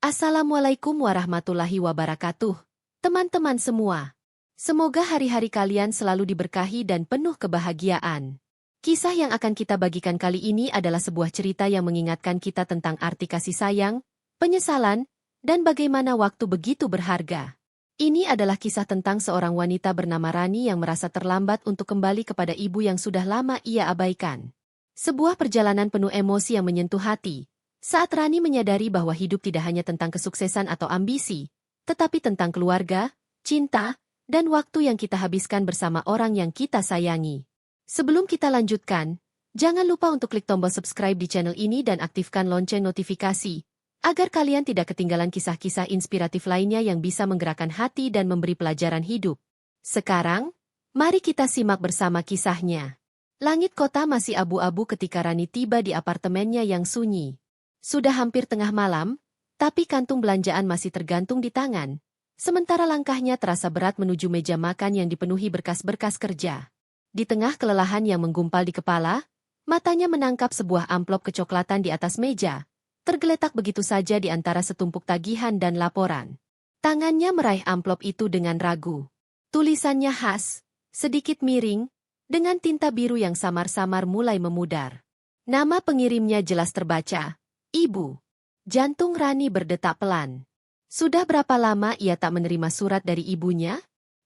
Assalamualaikum warahmatullahi wabarakatuh. Teman-teman semua. Semoga hari-hari kalian selalu diberkahi dan penuh kebahagiaan. Kisah yang akan kita bagikan kali ini adalah sebuah cerita yang mengingatkan kita tentang arti kasih sayang, penyesalan, dan bagaimana waktu begitu berharga. Ini adalah kisah tentang seorang wanita bernama Rani yang merasa terlambat untuk kembali kepada ibu yang sudah lama ia abaikan. Sebuah perjalanan penuh emosi yang menyentuh hati. Saat Rani menyadari bahwa hidup tidak hanya tentang kesuksesan atau ambisi, tetapi tentang keluarga, cinta, dan waktu yang kita habiskan bersama orang yang kita sayangi. Sebelum kita lanjutkan, jangan lupa untuk klik tombol subscribe di channel ini dan aktifkan lonceng notifikasi, agar kalian tidak ketinggalan kisah-kisah inspiratif lainnya yang bisa menggerakkan hati dan memberi pelajaran hidup. Sekarang, mari kita simak bersama kisahnya. Langit kota masih abu-abu ketika Rani tiba di apartemennya yang sunyi. Sudah hampir tengah malam, tapi kantung belanjaan masih tergantung di tangan. Sementara langkahnya terasa berat menuju meja makan yang dipenuhi berkas-berkas kerja. Di tengah kelelahan yang menggumpal di kepala, matanya menangkap sebuah amplop kecoklatan di atas meja, tergeletak begitu saja di antara setumpuk tagihan dan laporan. Tangannya meraih amplop itu dengan ragu. Tulisannya khas, sedikit miring, dengan tinta biru yang samar-samar mulai memudar. Nama pengirimnya jelas terbaca. Ibu. Jantung Rani berdetak pelan. Sudah berapa lama ia tak menerima surat dari ibunya?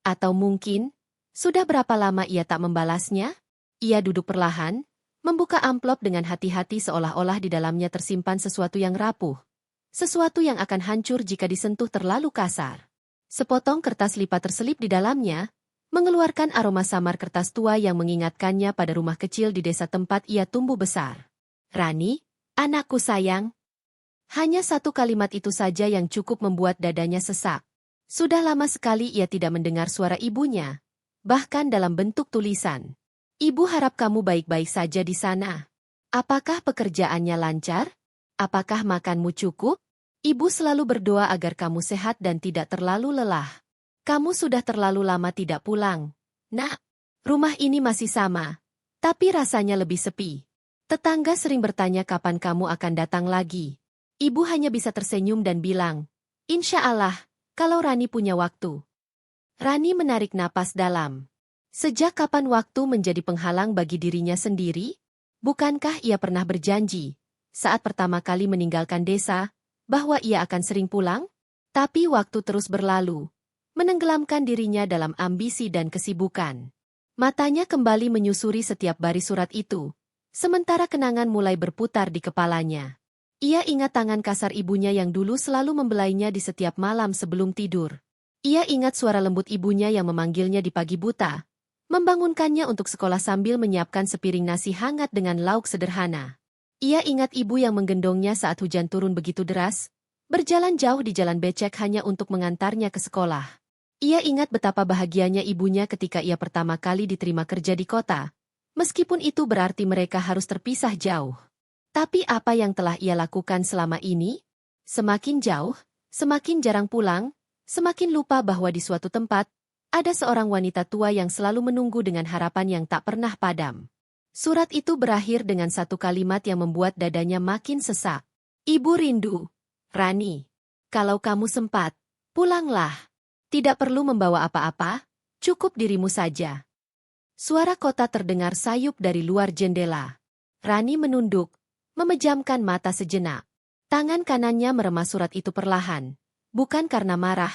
Atau mungkin, sudah berapa lama ia tak membalasnya? Ia duduk perlahan, membuka amplop dengan hati-hati seolah-olah di dalamnya tersimpan sesuatu yang rapuh. Sesuatu yang akan hancur jika disentuh terlalu kasar. Sepotong kertas lipat terselip di dalamnya, mengeluarkan aroma samar kertas tua yang mengingatkannya pada rumah kecil di desa tempat ia tumbuh besar. Rani, anakku sayang. Hanya satu kalimat itu saja yang cukup membuat dadanya sesak. Sudah lama sekali ia tidak mendengar suara ibunya, bahkan dalam bentuk tulisan. Ibu harap kamu baik-baik saja di sana. Apakah pekerjaannya lancar? Apakah makanmu cukup? Ibu selalu berdoa agar kamu sehat dan tidak terlalu lelah. Kamu sudah terlalu lama tidak pulang. Nak, rumah ini masih sama, tapi rasanya lebih sepi. Tetangga sering bertanya kapan kamu akan datang lagi. Ibu hanya bisa tersenyum dan bilang, Insya Allah, kalau Rani punya waktu. Rani menarik napas dalam. Sejak kapan waktu menjadi penghalang bagi dirinya sendiri? Bukankah ia pernah berjanji, saat pertama kali meninggalkan desa, bahwa ia akan sering pulang? Tapi waktu terus berlalu, menenggelamkan dirinya dalam ambisi dan kesibukan. Matanya kembali menyusuri setiap baris surat itu. Sementara kenangan mulai berputar di kepalanya. Ia ingat tangan kasar ibunya yang dulu selalu membelainya di setiap malam sebelum tidur. Ia ingat suara lembut ibunya yang memanggilnya di pagi buta, membangunkannya untuk sekolah sambil menyiapkan sepiring nasi hangat dengan lauk sederhana. Ia ingat ibu yang menggendongnya saat hujan turun begitu deras, berjalan jauh di jalan becek hanya untuk mengantarnya ke sekolah. Ia ingat betapa bahagianya ibunya ketika ia pertama kali diterima kerja di kota. Meskipun itu berarti mereka harus terpisah jauh. Tapi apa yang telah ia lakukan selama ini? Semakin jauh, semakin jarang pulang, semakin lupa bahwa di suatu tempat, ada seorang wanita tua yang selalu menunggu dengan harapan yang tak pernah padam. Surat itu berakhir dengan satu kalimat yang membuat dadanya makin sesak. Ibu rindu. Rani, kalau kamu sempat, pulanglah. Tidak perlu membawa apa-apa, cukup dirimu saja. Suara kota terdengar sayup dari luar jendela. Rani menunduk, memejamkan mata sejenak. Tangan kanannya meremas surat itu perlahan. Bukan karena marah,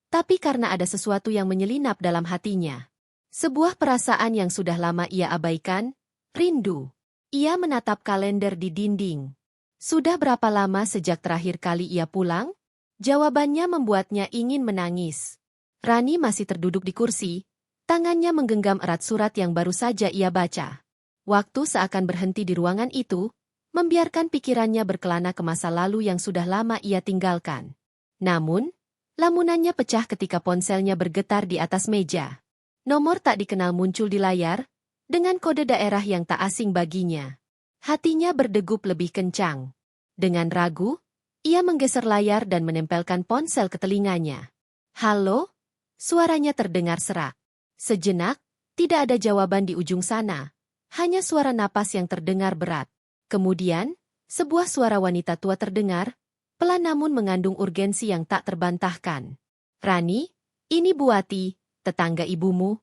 tapi karena ada sesuatu yang menyelinap dalam hatinya. Sebuah perasaan yang sudah lama ia abaikan, rindu. Ia menatap kalender di dinding. Sudah berapa lama sejak terakhir kali ia pulang? Jawabannya membuatnya ingin menangis. Rani masih terduduk di kursi. Tangannya menggenggam erat surat yang baru saja ia baca. Waktu seakan berhenti di ruangan itu, membiarkan pikirannya berkelana ke masa lalu yang sudah lama ia tinggalkan. Namun, lamunannya pecah ketika ponselnya bergetar di atas meja. Nomor tak dikenal muncul di layar, dengan kode daerah yang tak asing baginya. Hatinya berdegup lebih kencang. Dengan ragu, ia menggeser layar dan menempelkan ponsel ke telinganya. Halo? Suaranya terdengar serak. Sejenak, tidak ada jawaban di ujung sana. Hanya suara napas yang terdengar berat. Kemudian, sebuah suara wanita tua terdengar, pelan namun mengandung urgensi yang tak terbantahkan. Rani, ini Buati, tetangga ibumu.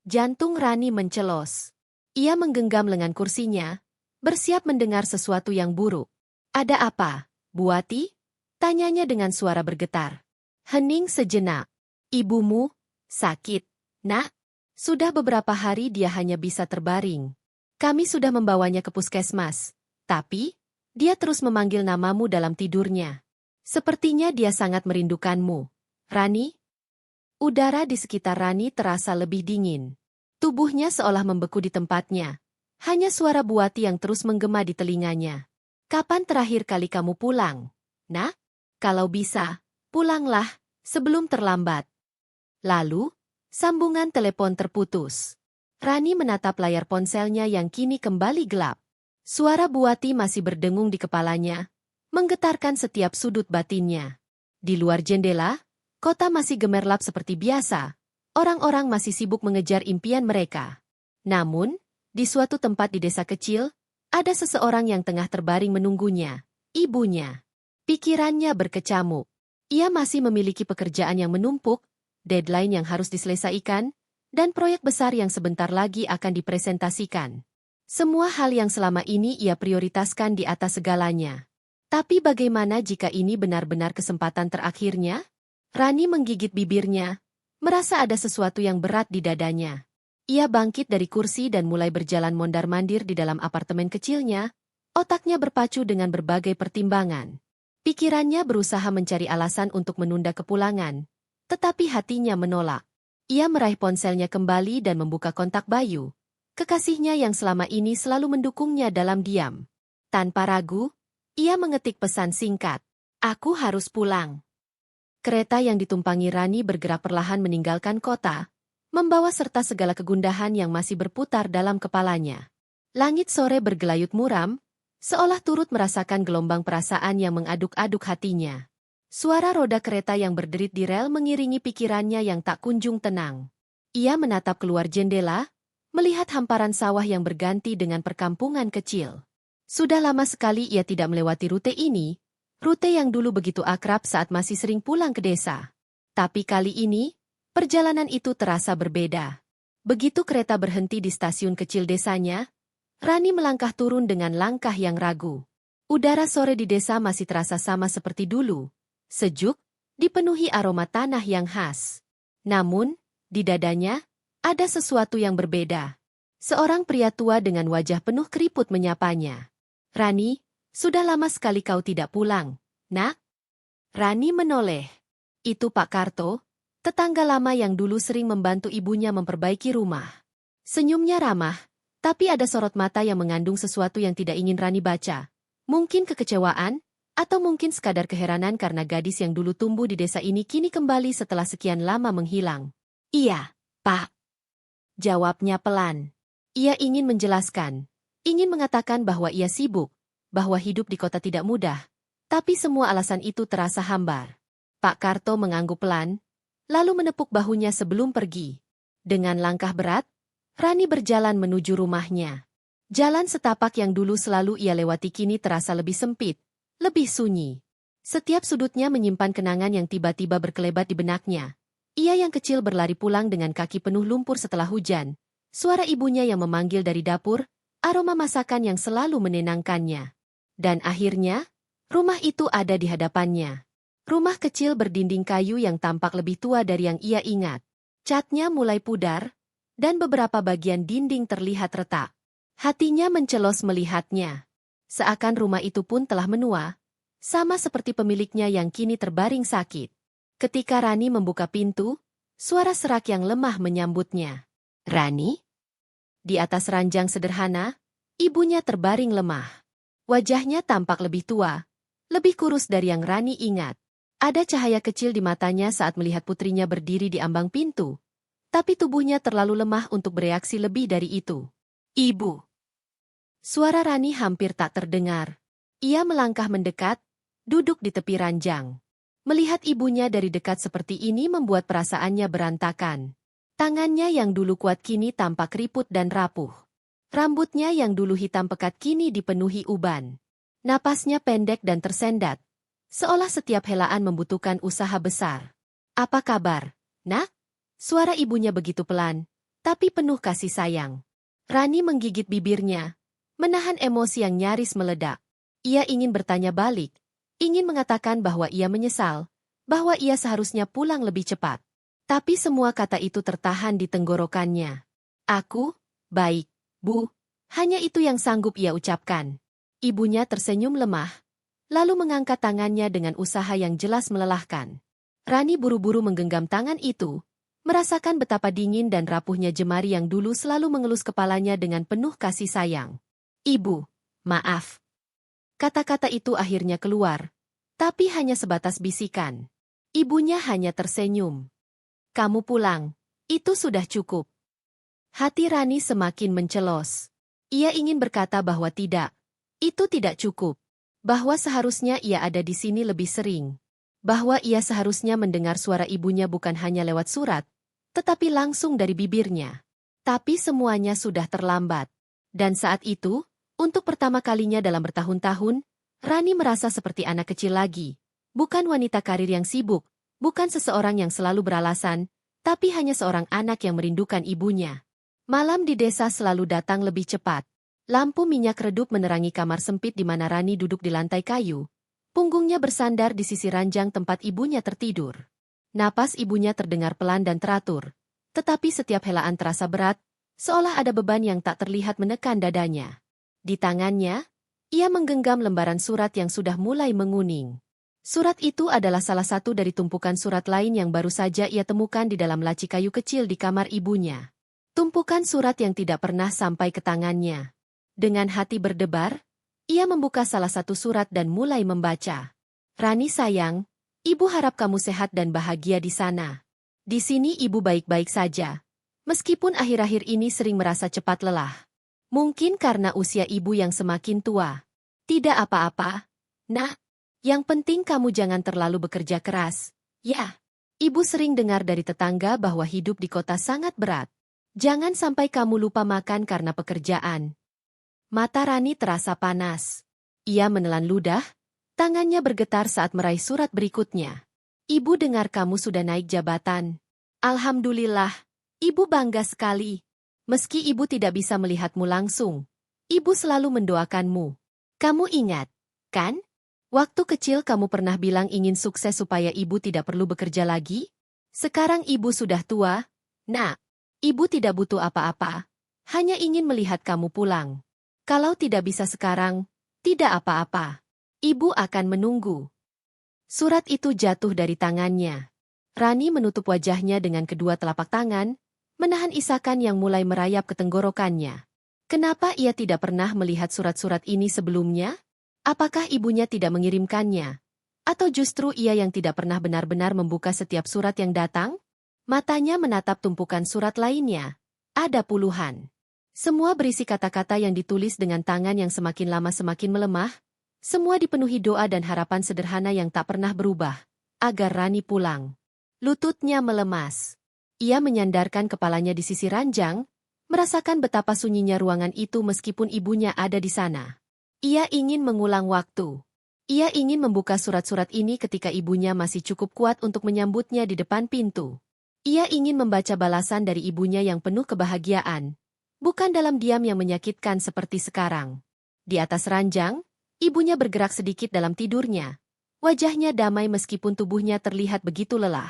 Jantung Rani mencelos. Ia menggenggam lengan kursinya, bersiap mendengar sesuatu yang buruk. Ada apa, Buati? Tanyanya dengan suara bergetar. Hening sejenak. Ibumu sakit, nak. Sudah beberapa hari dia hanya bisa terbaring. Kami sudah membawanya ke puskesmas, tapi dia terus memanggil namamu dalam tidurnya. Sepertinya dia sangat merindukanmu. Rani? Udara di sekitar Rani terasa lebih dingin. Tubuhnya seolah membeku di tempatnya. Hanya suara Buati yang terus menggema di telinganya. Kapan terakhir kali kamu pulang? Nak? Kalau bisa, pulanglah sebelum terlambat. Lalu, sambungan telepon terputus. Rani menatap layar ponselnya yang kini kembali gelap. Suara Buati masih berdengung di kepalanya, menggetarkan setiap sudut batinnya. Di luar jendela, kota masih gemerlap seperti biasa. Orang-orang masih sibuk mengejar impian mereka. Namun, di suatu tempat di desa kecil, ada seseorang yang tengah terbaring menunggunya, ibunya. Pikirannya berkecamuk. Ia masih memiliki pekerjaan yang menumpuk, deadline yang harus diselesaikan, dan proyek besar yang sebentar lagi akan dipresentasikan. Semua hal yang selama ini ia prioritaskan di atas segalanya. Tapi bagaimana jika ini benar-benar kesempatan terakhirnya? Rani menggigit bibirnya, merasa ada sesuatu yang berat di dadanya. Ia bangkit dari kursi dan mulai berjalan mondar-mandir di dalam apartemen kecilnya, otaknya berpacu dengan berbagai pertimbangan. Pikirannya berusaha mencari alasan untuk menunda kepulangan, tetapi hatinya menolak. Ia meraih ponselnya kembali dan membuka kontak Bayu, kekasihnya yang selama ini selalu mendukungnya dalam diam. Tanpa ragu, ia mengetik pesan singkat, "Aku harus pulang." Kereta yang ditumpangi Rani bergerak perlahan meninggalkan kota, membawa serta segala kegundahan yang masih berputar dalam kepalanya. Langit sore bergelayut muram, seolah turut merasakan gelombang perasaan yang mengaduk-aduk hatinya. Suara roda kereta yang berderit di rel mengiringi pikirannya yang tak kunjung tenang. Ia menatap keluar jendela, melihat hamparan sawah yang berganti dengan perkampungan kecil. Sudah lama sekali ia tidak melewati rute ini, rute yang dulu begitu akrab saat masih sering pulang ke desa. Tapi kali ini, perjalanan itu terasa berbeda. Begitu kereta berhenti di stasiun kecil desanya, Rani melangkah turun dengan langkah yang ragu. Udara sore di desa masih terasa sama seperti dulu. Sejuk, dipenuhi aroma tanah yang khas. Namun, di dadanya, ada sesuatu yang berbeda. Seorang pria tua dengan wajah penuh keriput menyapanya. "Rani, sudah lama sekali kau tidak pulang, nak?" Rani menoleh. Itu Pak Karto, tetangga lama yang dulu sering membantu ibunya memperbaiki rumah. Senyumnya ramah, tapi ada sorot mata yang mengandung sesuatu yang tidak ingin Rani baca. Mungkin kekecewaan, atau mungkin sekadar keheranan karena gadis yang dulu tumbuh di desa ini kini kembali setelah sekian lama menghilang. "Iya, Pak." Jawabnya pelan. Ia ingin menjelaskan, ingin mengatakan bahwa ia sibuk, bahwa hidup di kota tidak mudah, tapi semua alasan itu terasa hambar. Pak Karto mengangguk pelan, lalu menepuk bahunya sebelum pergi. Dengan langkah berat, Rani berjalan menuju rumahnya. Jalan setapak yang dulu selalu ia lewati kini terasa lebih sempit, lebih sunyi. Setiap sudutnya menyimpan kenangan yang tiba-tiba berkelebat di benaknya. Ia yang kecil berlari pulang dengan kaki penuh lumpur setelah hujan. Suara ibunya yang memanggil dari dapur, aroma masakan yang selalu menenangkannya. Dan akhirnya, rumah itu ada di hadapannya. Rumah kecil berdinding kayu yang tampak lebih tua dari yang ia ingat. Catnya mulai pudar, dan beberapa bagian dinding terlihat retak. Hatinya mencelos melihatnya. Seakan rumah itu pun telah menua, sama seperti pemiliknya yang kini terbaring sakit. Ketika Rani membuka pintu, suara serak yang lemah menyambutnya. "Rani?" Di atas ranjang sederhana, ibunya terbaring lemah. Wajahnya tampak lebih tua, lebih kurus dari yang Rani ingat. Ada cahaya kecil di matanya saat melihat putrinya berdiri di ambang pintu. Tapi tubuhnya terlalu lemah untuk bereaksi lebih dari itu. "Ibu." Suara Rani hampir tak terdengar. Ia melangkah mendekat, duduk di tepi ranjang. Melihat ibunya dari dekat seperti ini membuat perasaannya berantakan. Tangannya yang dulu kuat kini tampak keriput dan rapuh. Rambutnya yang dulu hitam pekat kini dipenuhi uban. Napasnya pendek dan tersendat, Seolah setiap helaan membutuhkan usaha besar. Apa kabar, nak? Suara ibunya begitu pelan, tapi penuh kasih sayang. Rani menggigit bibirnya, menahan emosi yang nyaris meledak. Ia ingin bertanya balik, ingin mengatakan bahwa ia menyesal, bahwa ia seharusnya pulang lebih cepat. Tapi semua kata itu tertahan di tenggorokannya. Aku, baik, Bu. Hanya itu yang sanggup ia ucapkan. Ibunya tersenyum lemah, lalu mengangkat tangannya dengan usaha yang jelas melelahkan. Rani buru-buru menggenggam tangan itu, merasakan betapa dingin dan rapuhnya jemari yang dulu selalu mengelus kepalanya dengan penuh kasih sayang. Ibu, maaf. Kata-kata itu akhirnya keluar, tapi hanya sebatas bisikan. Ibunya hanya tersenyum. Kamu pulang, itu sudah cukup. Hati Rani semakin mencelos. Ia ingin berkata bahwa tidak, itu tidak cukup. Bahwa seharusnya ia ada di sini lebih sering. Bahwa ia seharusnya mendengar suara ibunya bukan hanya lewat surat, tetapi langsung dari bibirnya. Tapi semuanya sudah terlambat. Dan saat itu, untuk pertama kalinya dalam bertahun-tahun, Rani merasa seperti anak kecil lagi. Bukan wanita karir yang sibuk, bukan seseorang yang selalu beralasan, tapi hanya seorang anak yang merindukan ibunya. Malam di desa selalu datang lebih cepat. Lampu minyak redup menerangi kamar sempit di mana Rani duduk di lantai kayu. Punggungnya bersandar di sisi ranjang tempat ibunya tertidur. Napas ibunya terdengar pelan dan teratur. Tetapi setiap helaan terasa berat, seolah ada beban yang tak terlihat menekan dadanya. Di tangannya, ia menggenggam lembaran surat yang sudah mulai menguning. Surat itu adalah salah satu dari tumpukan surat lain yang baru saja ia temukan di dalam laci kayu kecil di kamar ibunya. Tumpukan surat yang tidak pernah sampai ke tangannya. Dengan hati berdebar, ia membuka salah satu surat dan mulai membaca. Rani sayang, ibu harap kamu sehat dan bahagia di sana. Di sini ibu baik-baik saja. Meskipun akhir-akhir ini sering merasa cepat lelah. Mungkin karena usia ibu yang semakin tua. Tidak apa-apa, nak. Yang penting kamu jangan terlalu bekerja keras. Ya, ibu sering dengar dari tetangga bahwa hidup di kota sangat berat. Jangan sampai kamu lupa makan karena pekerjaan. Mata Rani terasa panas. Ia menelan ludah, tangannya bergetar saat meraih surat berikutnya. Ibu dengar kamu sudah naik jabatan. Alhamdulillah, ibu bangga sekali. Meski ibu tidak bisa melihatmu langsung, ibu selalu mendoakanmu. Kamu ingat, kan? Waktu kecil kamu pernah bilang ingin sukses supaya ibu tidak perlu bekerja lagi? Sekarang ibu sudah tua, nak. Ibu tidak butuh apa-apa, hanya ingin melihat kamu pulang. Kalau tidak bisa sekarang, tidak apa-apa. Ibu akan menunggu. Surat itu jatuh dari tangannya. Rani menutup wajahnya dengan kedua telapak tangan, menahan isakan yang mulai merayap ke tenggorokannya. Kenapa ia tidak pernah melihat surat-surat ini sebelumnya? Apakah ibunya tidak mengirimkannya? Atau justru ia yang tidak pernah benar-benar membuka setiap surat yang datang? Matanya menatap tumpukan surat lainnya. Ada puluhan. Semua berisi kata-kata yang ditulis dengan tangan yang semakin lama semakin melemah. Semua dipenuhi doa dan harapan sederhana yang tak pernah berubah. Agar Rani pulang. Lututnya melemas. Ia menyandarkan kepalanya di sisi ranjang, merasakan betapa sunyinya ruangan itu meskipun ibunya ada di sana. Ia ingin mengulang waktu. Ia ingin membuka surat-surat ini ketika ibunya masih cukup kuat untuk menyambutnya di depan pintu. Ia ingin membaca balasan dari ibunya yang penuh kebahagiaan, bukan dalam diam yang menyakitkan seperti sekarang. Di atas ranjang, ibunya bergerak sedikit dalam tidurnya. Wajahnya damai meskipun tubuhnya terlihat begitu lelah.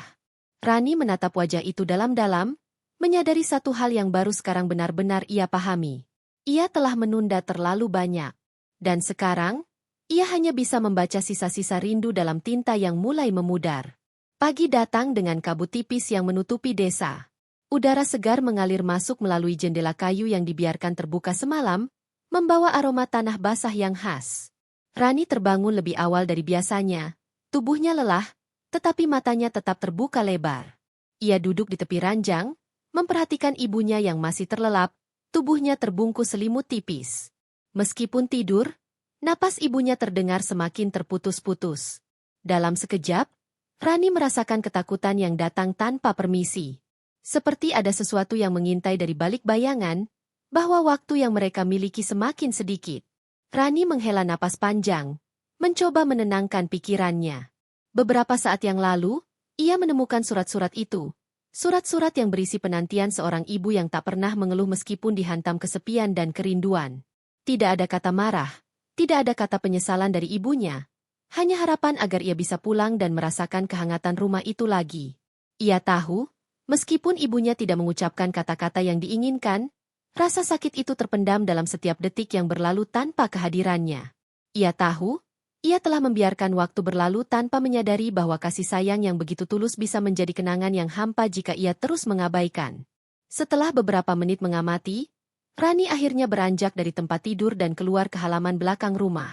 Rani menatap wajah itu dalam-dalam, menyadari satu hal yang baru sekarang benar-benar ia pahami. Ia telah menunda terlalu banyak. Dan sekarang, ia hanya bisa membaca sisa-sisa rindu dalam tinta yang mulai memudar. Pagi datang dengan kabut tipis yang menutupi desa. Udara segar mengalir masuk melalui jendela kayu yang dibiarkan terbuka semalam, membawa aroma tanah basah yang khas. Rani terbangun lebih awal dari biasanya. Tubuhnya lelah, tetapi matanya tetap terbuka lebar. Ia duduk di tepi ranjang, memperhatikan ibunya yang masih terlelap, tubuhnya terbungkus selimut tipis. Meskipun tidur, napas ibunya terdengar semakin terputus-putus. Dalam sekejap, Rani merasakan ketakutan yang datang tanpa permisi. Seperti ada sesuatu yang mengintai dari balik bayangan, bahwa waktu yang mereka miliki semakin sedikit. Rani menghela napas panjang, mencoba menenangkan pikirannya. Beberapa saat yang lalu, ia menemukan surat-surat itu. Surat-surat yang berisi penantian seorang ibu yang tak pernah mengeluh meskipun dihantam kesepian dan kerinduan. Tidak ada kata marah, tidak ada kata penyesalan dari ibunya. Hanya harapan agar ia bisa pulang dan merasakan kehangatan rumah itu lagi. Ia tahu, meskipun ibunya tidak mengucapkan kata-kata yang diinginkan, rasa sakit itu terpendam dalam setiap detik yang berlalu tanpa kehadirannya. Ia tahu, ia telah membiarkan waktu berlalu tanpa menyadari bahwa kasih sayang yang begitu tulus bisa menjadi kenangan yang hampa jika ia terus mengabaikan. Setelah beberapa menit mengamati, Rani akhirnya beranjak dari tempat tidur dan keluar ke halaman belakang rumah.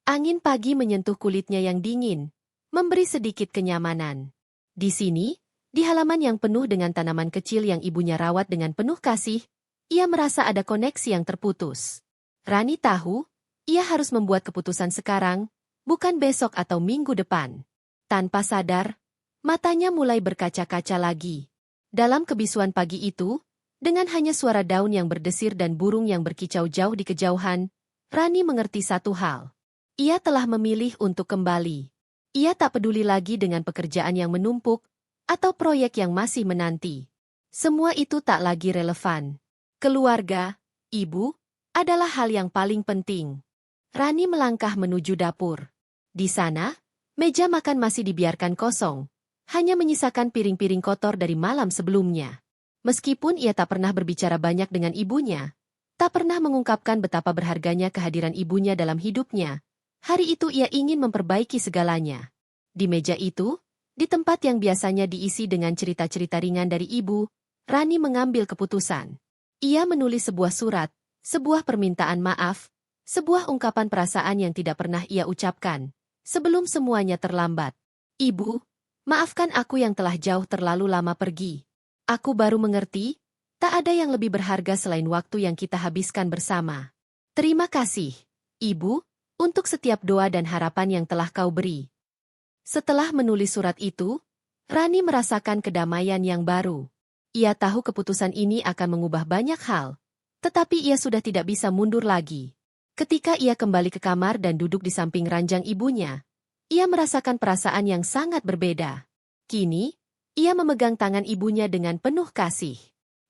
Angin pagi menyentuh kulitnya yang dingin, memberi sedikit kenyamanan. Di sini, di halaman yang penuh dengan tanaman kecil yang ibunya rawat dengan penuh kasih, ia merasa ada koneksi yang terputus. Rani tahu, ia harus membuat keputusan sekarang, bukan besok atau minggu depan. Tanpa sadar, matanya mulai berkaca-kaca lagi. Dalam kebisuan pagi itu, dengan hanya suara daun yang berdesir dan burung yang berkicau jauh di kejauhan, Rani mengerti satu hal. Ia telah memilih untuk kembali. Ia tak peduli lagi dengan pekerjaan yang menumpuk, atau proyek yang masih menanti. Semua itu tak lagi relevan. Keluarga, ibu, adalah hal yang paling penting. Rani melangkah menuju dapur. Di sana, meja makan masih dibiarkan kosong, hanya menyisakan piring-piring kotor dari malam sebelumnya. Meskipun ia tak pernah berbicara banyak dengan ibunya, tak pernah mengungkapkan betapa berharganya kehadiran ibunya dalam hidupnya, hari itu ia ingin memperbaiki segalanya. Di meja itu, di tempat yang biasanya diisi dengan cerita-cerita ringan dari ibu, Rani mengambil keputusan. Ia menulis sebuah surat, sebuah permintaan maaf, sebuah ungkapan perasaan yang tidak pernah ia ucapkan. Sebelum semuanya terlambat. Ibu, maafkan aku yang telah jauh terlalu lama pergi. Aku baru mengerti, tak ada yang lebih berharga selain waktu yang kita habiskan bersama. Terima kasih, Ibu, untuk setiap doa dan harapan yang telah kau beri. Setelah menulis surat itu, Rani merasakan kedamaian yang baru. Ia tahu keputusan ini akan mengubah banyak hal, tetapi ia sudah tidak bisa mundur lagi. Ketika ia kembali ke kamar dan duduk di samping ranjang ibunya, ia merasakan perasaan yang sangat berbeda. Kini, ia memegang tangan ibunya dengan penuh kasih.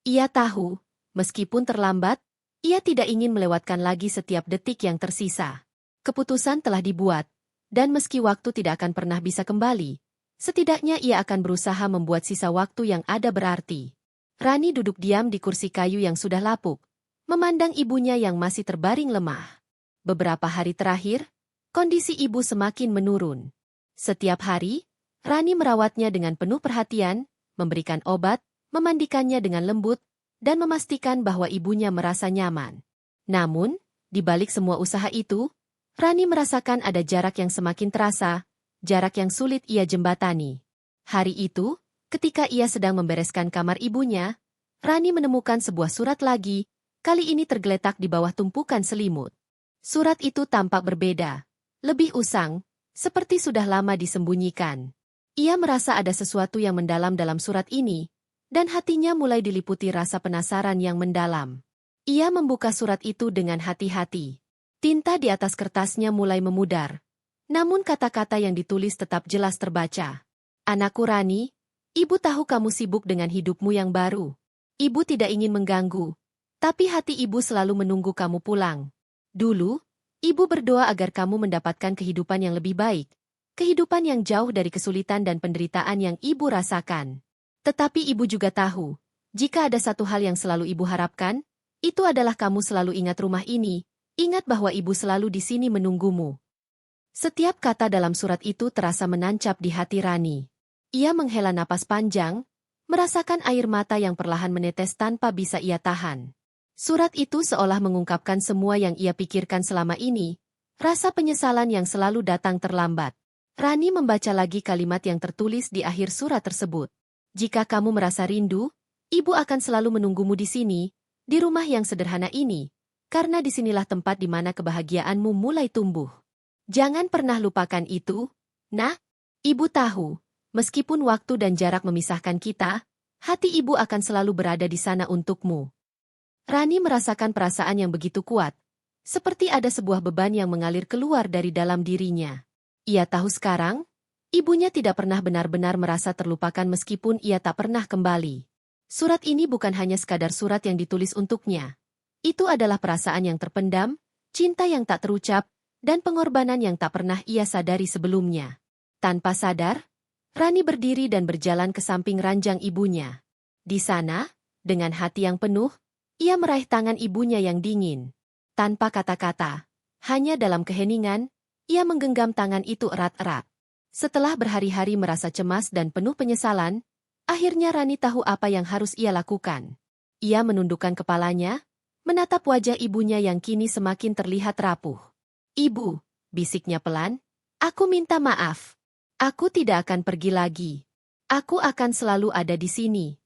Ia tahu, meskipun terlambat, ia tidak ingin melewatkan lagi setiap detik yang tersisa. Keputusan telah dibuat, dan meski waktu tidak akan pernah bisa kembali, setidaknya ia akan berusaha membuat sisa waktu yang ada berarti. Rani duduk diam di kursi kayu yang sudah lapuk, memandang ibunya yang masih terbaring lemah. Beberapa hari terakhir, kondisi ibu semakin menurun. Setiap hari, Rani merawatnya dengan penuh perhatian, memberikan obat, memandikannya dengan lembut, dan memastikan bahwa ibunya merasa nyaman. Namun, di balik semua usaha itu, Rani merasakan ada jarak yang semakin terasa, jarak yang sulit ia jembatani. Hari itu, ketika ia sedang membereskan kamar ibunya, Rani menemukan sebuah surat lagi, kali ini tergeletak di bawah tumpukan selimut. Surat itu tampak berbeda, lebih usang, seperti sudah lama disembunyikan. Ia merasa ada sesuatu yang mendalam dalam surat ini, dan hatinya mulai diliputi rasa penasaran yang mendalam. Ia membuka surat itu dengan hati-hati. Tinta di atas kertasnya mulai memudar, namun kata-kata yang ditulis tetap jelas terbaca. Anakku Rani, ibu tahu kamu sibuk dengan hidupmu yang baru. Ibu tidak ingin mengganggu, tapi hati ibu selalu menunggu kamu pulang. Dulu, ibu berdoa agar kamu mendapatkan kehidupan yang lebih baik, kehidupan yang jauh dari kesulitan dan penderitaan yang ibu rasakan. Tetapi ibu juga tahu, jika ada satu hal yang selalu ibu harapkan, itu adalah kamu selalu ingat rumah ini, ingat bahwa ibu selalu di sini menunggumu. Setiap kata dalam surat itu terasa menancap di hati Rani. Ia menghela napas panjang, merasakan air mata yang perlahan menetes tanpa bisa ia tahan. Surat itu seolah mengungkapkan semua yang ia pikirkan selama ini, rasa penyesalan yang selalu datang terlambat. Rani membaca lagi kalimat yang tertulis di akhir surat tersebut. Jika kamu merasa rindu, ibu akan selalu menunggumu di sini, di rumah yang sederhana ini, karena disinilah tempat di mana kebahagiaanmu mulai tumbuh. Jangan pernah lupakan itu, nah, ibu tahu, meskipun waktu dan jarak memisahkan kita, hati ibu akan selalu berada di sana untukmu. Rani merasakan perasaan yang begitu kuat, Seperti ada sebuah beban yang mengalir keluar dari dalam dirinya. Ia tahu sekarang, ibunya tidak pernah benar-benar merasa terlupakan meskipun ia tak pernah kembali. Surat ini bukan hanya sekadar surat yang ditulis untuknya. Itu adalah perasaan yang terpendam, cinta yang tak terucap, dan pengorbanan yang tak pernah ia sadari sebelumnya. Tanpa sadar, Rani berdiri dan berjalan ke samping ranjang ibunya. Di sana, dengan hati yang penuh, ia meraih tangan ibunya yang dingin. Tanpa kata-kata, hanya dalam keheningan, ia menggenggam tangan itu erat-erat. Setelah berhari-hari merasa cemas dan penuh penyesalan, akhirnya Rani tahu apa yang harus ia lakukan. Ia menundukkan kepalanya, menatap wajah ibunya yang kini semakin terlihat rapuh. "Ibu," bisiknya pelan, "aku minta maaf. Aku tidak akan pergi lagi. Aku akan selalu ada di sini."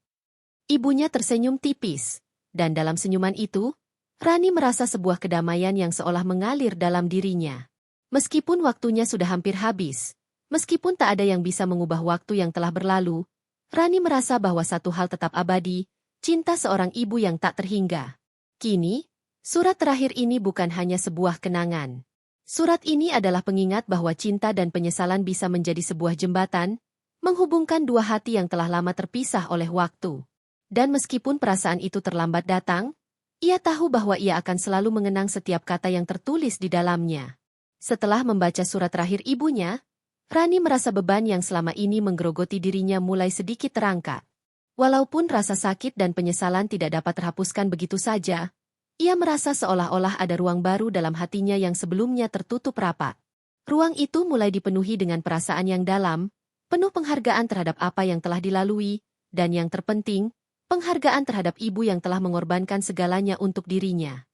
Ibunya tersenyum tipis, dan dalam senyuman itu, Rani merasa sebuah kedamaian yang seolah mengalir dalam dirinya. Meskipun waktunya sudah hampir habis, meskipun tak ada yang bisa mengubah waktu yang telah berlalu, Rani merasa bahwa satu hal tetap abadi, cinta seorang ibu yang tak terhingga. Kini, surat terakhir ini bukan hanya sebuah kenangan. Surat ini adalah pengingat bahwa cinta dan penyesalan bisa menjadi sebuah jembatan, menghubungkan dua hati yang telah lama terpisah oleh waktu. Dan meskipun perasaan itu terlambat datang, ia tahu bahwa ia akan selalu mengenang setiap kata yang tertulis di dalamnya. Setelah membaca surat terakhir ibunya, Rani merasa beban yang selama ini menggerogoti dirinya mulai sedikit terangkat. Walaupun rasa sakit dan penyesalan tidak dapat terhapuskan begitu saja, ia merasa seolah-olah ada ruang baru dalam hatinya yang sebelumnya tertutup rapat. Ruang itu mulai dipenuhi dengan perasaan yang dalam, penuh penghargaan terhadap apa yang telah dilalui, dan yang terpenting, penghargaan terhadap ibu yang telah mengorbankan segalanya untuk dirinya.